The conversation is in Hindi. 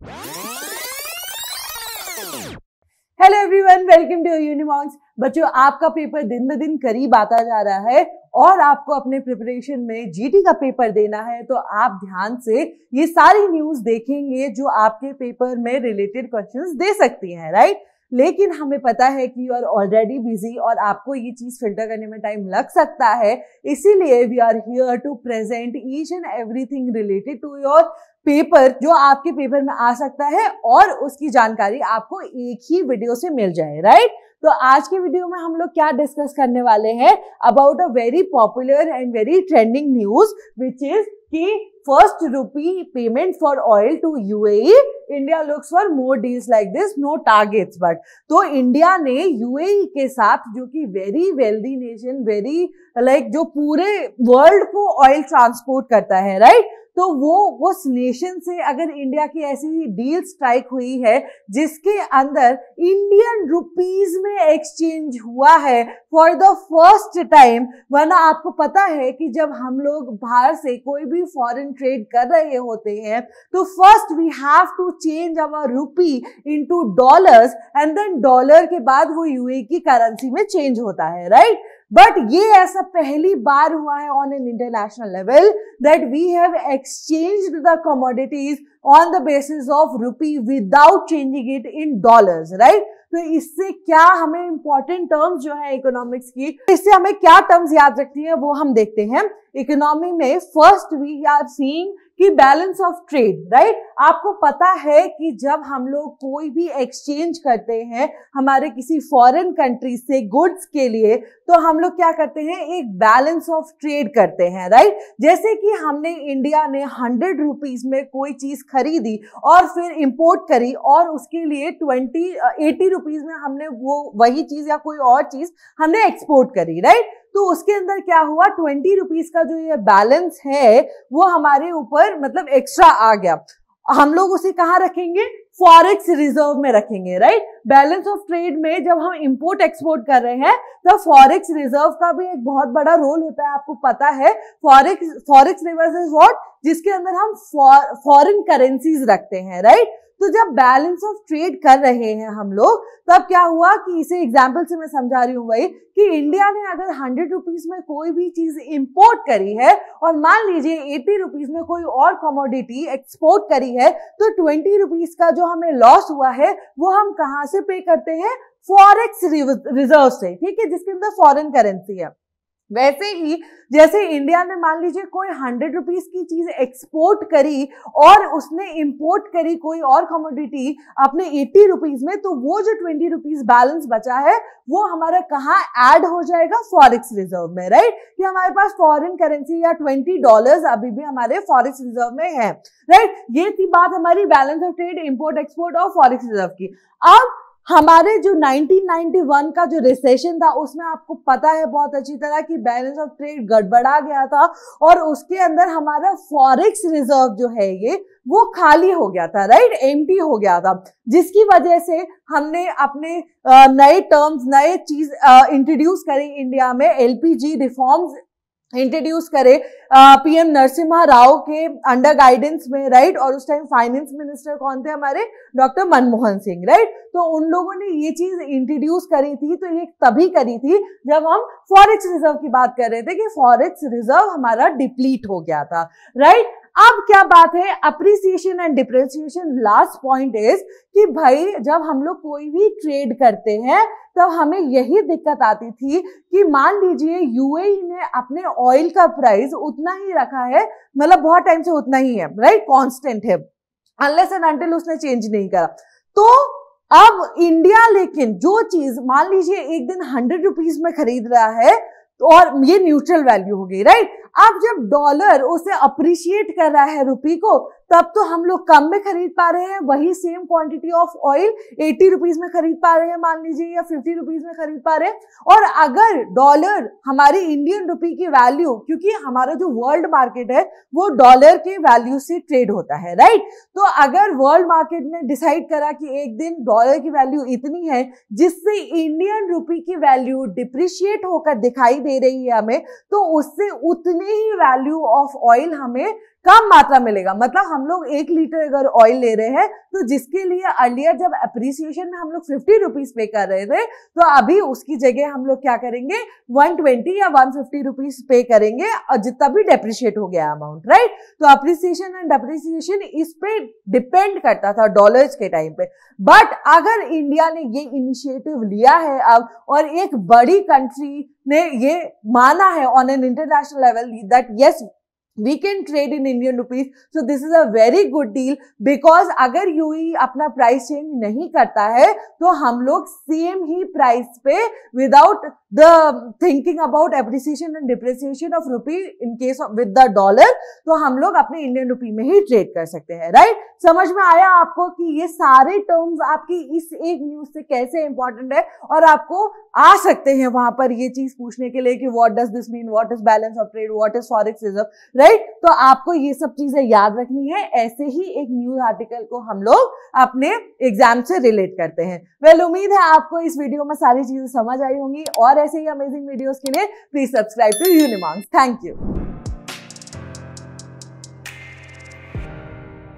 Hello everyone, welcome to Unimonks. बच्चों, आपका पेपर दिन ब दिन करीब आता जा रहा है और आपको अपने प्रिपरेशन में जीटी का पेपर देना है, तो आप ध्यान से ये सारी न्यूज़ देखेंगे जो आपके पेपर में रिलेटेड क्वेश्चंस दे सकती हैं, राइट। लेकिन हमें पता है कि यू आर ऑलरेडी बिजी और आपको ये चीज फिल्टर करने में टाइम लग सकता है, इसीलिए we are here to present each and everything related to your paper जो आपके पेपर में आ सकता है और उसकी जानकारी आपको एक ही वीडियो से मिल जाए, राइट। तो आज के वीडियो में हम लोग क्या डिस्कस करने वाले हैं about a very popular and very trending news which is कि first rupee payment for oil to UAE, India looks for more deals like this, no targets but. तो इंडिया ने यूएई के साथ, जो कि very wealthy nation, very like जो पूरे वर्ल्ड को ऑयल ट्रांसपोर्ट करता है, राइट, तो वो उस नेशन से अगर इंडिया की ऐसी डील स्ट्राइक हुई है जिसके अंदर इंडियन रुपीज में एक्सचेंज हुआ है फॉर द फर्स्ट टाइम। वरना आपको पता है कि जब हम लोग बाहर से कोई भी फॉरेन ट्रेड कर रहे होते हैं तो first we have to change our rupee into dollars and then dollar के बाद वो यूएई की करेंसी में चेंज होता है, राइट। बट ये ऐसा पहली बार हुआ है on an international level that we have exchanged the commodities on the basis of rupee without changing it in dollars, right. तो इससे क्या हमें इंपॉर्टेंट टर्म्स जो है इकोनॉमिक्स की, इससे हमें क्या टर्म्स याद रखती है वो हम देखते हैं। इकोनॉमी में फर्स्ट वी आर सीइंग कि बैलेंस ऑफ ट्रेड, राइट। आपको पता है कि जब हम लोग कोई भी एक्सचेंज करते हैं हमारे किसी फॉरेन कंट्री से गुड्स के लिए, तो हम लोग क्या करते हैं, एक बैलेंस ऑफ ट्रेड करते हैं, राइट। जैसे कि हमने इंडिया ने 100 रुपीज में कोई चीज खरीदी और फिर इंपोर्ट करी और उसके लिए 80 रुपीज में हमने वो वही चीज या कोई और चीज हमने एक्सपोर्ट करी, राइट। तो उसके अंदर क्या हुआ, 20 रुपीज का जो ये बैलेंस है वो हमारे ऊपर मतलब एक्स्ट्रा आ गया। हम लोग उसे कहाँ रखेंगे, फॉरेक्स रिजर्व में रखेंगे, राइट। बैलेंस ऑफ ट्रेड में जब हम इंपोर्ट एक्सपोर्ट कर रहे हैं तो फॉरेक्स रिजर्व का भी एक बहुत बड़ा रोल होता है। आपको पता है फॉरेक्स रिजर्व इज व्हाट, जिसके अंदर हम फॉरेन करेंसीज रखते हैं, राइट। तो जब बैलेंस ऑफ ट्रेड कर रहे हैं हम लोग, तब क्या हुआ कि इसे एग्जाम्पल से मैं समझा रही हूँ वही कि इंडिया ने अगर 100 रुपीज में कोई भी चीज इंपोर्ट करी है और मान लीजिए 80 रुपीज में कोई और कमोडिटी एक्सपोर्ट करी है, तो 20 रुपीज का जो हमें लॉस हुआ है वो हम कहाँ से पे करते हैं, फॉरेक्स रिजर्व से, ठीक है, जिसके अंदर फॉरेन करेंसी है। वैसे ही जैसे इंडिया ने मान लीजिए कोई 100 रुपीज की चीज एक्सपोर्ट करी और उसने इंपोर्ट करी कोई और कमोडिटी अपने 80 रुपीज में, तो वो जो 20 रुपीज बैलेंस बचा है वो हमारा कहाँ ऐड हो जाएगा, फॉरेक्स रिजर्व में, राइट। कि हमारे पास फॉरेन करेंसी या $20 अभी भी हमारे फॉरेक्स रिजर्व में है, राइट। ये थी बात हमारी balance of trade, import export और फॉरेक्स रिजर्व की। अब हमारे जो 1991 का जो रिसेशन था उसमें आपको पता है बहुत अच्छी तरह कि बैलेंस ऑफ ट्रेड गड़बड़ा गया था और उसके अंदर हमारा फॉरेक्स रिजर्व जो है ये वो खाली हो गया था, राइट, एम्प्टी हो गया था, जिसकी वजह से हमने अपने नए टर्म्स, नए चीज इंट्रोड्यूस करी इंडिया में, एलपीजी रिफॉर्म्स इंट्रोड्यूस करे पीएम नरसिम्हा राव के अंडर गाइडेंस में, राइट। और उस टाइम फाइनेंस मिनिस्टर कौन थे, हमारे डॉक्टर मनमोहन सिंह, राइट। तो उन लोगों ने ये चीज इंट्रोड्यूस करी थी, तो ये तभी करी थी जब हम फॉरेक्स रिजर्व की बात कर रहे थे कि फॉरेक्स रिजर्व हमारा डिप्लीट हो गया था, राइट। अब क्या बात है, appreciation and depreciation. Last point is कि भाई जब हम लोग कोई भी ट्रेड करते हैं तब हमें यही दिक्कत आती थी कि मान लीजिए यूएई ने अपने ऑयल का प्राइस उतना ही रखा है, मतलब बहुत टाइम से उतना ही है, राइट, कांस्टेंट है, अनलेस एंड अनटिल उसने चेंज नहीं करा। तो अब इंडिया लेकिन जो चीज मान लीजिए एक दिन 100 रुपीज में खरीद रहा है तो और ये न्यूट्रल वैल्यू हो गई, राइट। अब जब डॉलर उसे अप्रिशिएट कर रहा है रुपी को, तब तो हम लोग कम में खरीद पा रहे हैं वही same quantity of oil 80 rupees में खरीद पा रहे हैं मान लीजिए, या 50 रुपीज में खरीद पा रहे हैं। और अगर डॉलर हमारी इंडियन रुपी की वैल्यू, क्योंकि हमारा जो वर्ल्ड मार्केट है वो डॉलर के वैल्यू से ट्रेड होता है, राइट। तो अगर वर्ल्ड मार्केट ने डिसाइड करा कि एक दिन डॉलर की वैल्यू इतनी है जिससे इंडियन रुपी की वैल्यू डिप्रिशिएट होकर दिखाई दे रही है हमें, तो उससे उतने ही वैल्यू ऑफ ऑयल हमें कम मात्रा मिलेगा। मतलब हम लोग 1 लीटर अगर ऑयल ले रहे हैं तो जिसके लिए अर्लियर जब अप्रिसिएशन में हम लोग 50 रुपीज पे कर रहे थे, तो अभी उसकी जगह हम लोग क्या करेंगे 120 या 150 रुपीज पे करेंगे, और जितना भी डेप्रिशिएट हो गया अमाउंट, राइट। तो अप्रिसिएशन एंड डेप्रिसिएशन इस पे डिपेंड करता था डॉलर्स के टाइम पे। बट अगर इंडिया ने ये इनिशिएटिव लिया है अब, और एक बड़ी कंट्री ने ये माना है on an international level that yes we can trade in Indian rupees, so this is a very good deal, because अगर यूएई अपना प्राइस चेंज नहीं करता है तो हम लोग सेम ही प्राइस पे without the thinking about appreciation and depreciation of rupee in case of with the dollar, तो हम लोग अपने इंडियन रुपी में ही ट्रेड कर सकते हैं, राइट। समझ में आया आपको कि ये सारे टर्म्स आपकी इस एक न्यूज से कैसे इंपॉर्टेंट है, और आपको आ सकते हैं वहां पर ये चीज पूछने के लिए कि what does this mean, what is balance of trade, what is forex reserve, right. तो आपको ये सब चीजें याद रखनी है। ऐसे ही एक न्यूज आर्टिकल को हम लोग अपने एग्जाम से रिलेट करते हैं। वेल, उम्मीद है आपको इस वीडियो में सारी चीजें समझ आई होंगी, और ऐसे ही अमेजिंग वीडियोस के लिए please subscribe to Unimonks. Thank you.